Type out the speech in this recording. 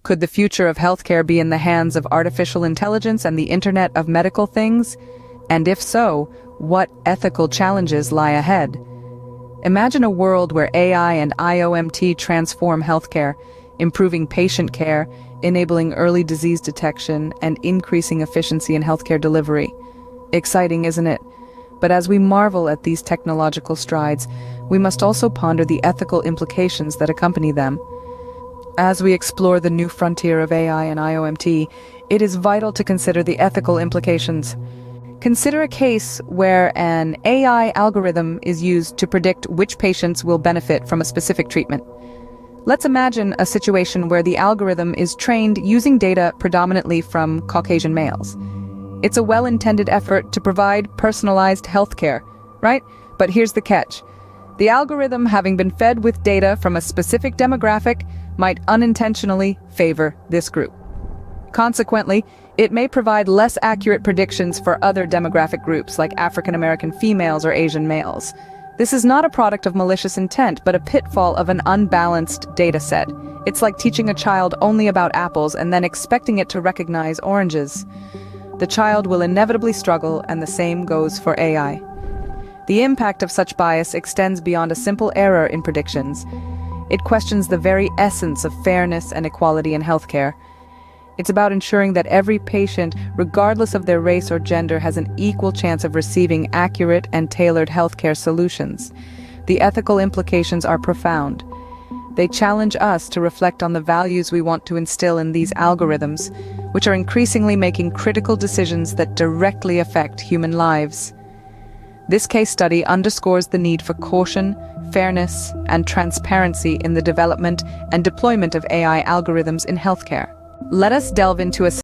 Could the future of healthcare be in the hands of artificial intelligence and the Internet of Medical Things? And if so, what ethical challenges lie ahead? Imagine a world where AI and IoMT transform healthcare, improving patient care, enabling early disease detection, and increasing efficiency in healthcare delivery. Exciting, isn't it? But as we marvel at these technological strides, we must also ponder the ethical implications that accompany them. As we explore the new frontier of AI and IoMT, it is vital to consider the ethical implications. Consider a case where an AI algorithm is used to predict which patients will benefit from a specific treatment. Let's imagine a situation where the algorithm is trained using data predominantly from Caucasian males. It's a well-intended effort to provide personalized healthcare, right? But here's the catch. The algorithm, having been fed with data from a specific demographic, might unintentionally favor this group. Consequently, it may provide less accurate predictions for other demographic groups like African American females or Asian males. This is not a product of malicious intent, but a pitfall of an unbalanced data set. It's like teaching a child only about apples and then expecting it to recognize oranges. The child will inevitably struggle, and the same goes for AI. The impact of such bias extends beyond a simple error in predictions. It questions the very essence of fairness and equality in healthcare. It's about ensuring that every patient, regardless of their race or gender, has an equal chance of receiving accurate and tailored healthcare solutions. The ethical implications are profound. They challenge us to reflect on the values we want to instill in these algorithms, which are increasingly making critical decisions that directly affect human lives. This case study underscores the need for caution, fairness, and transparency in the development and deployment of AI algorithms in healthcare. Let us delve into a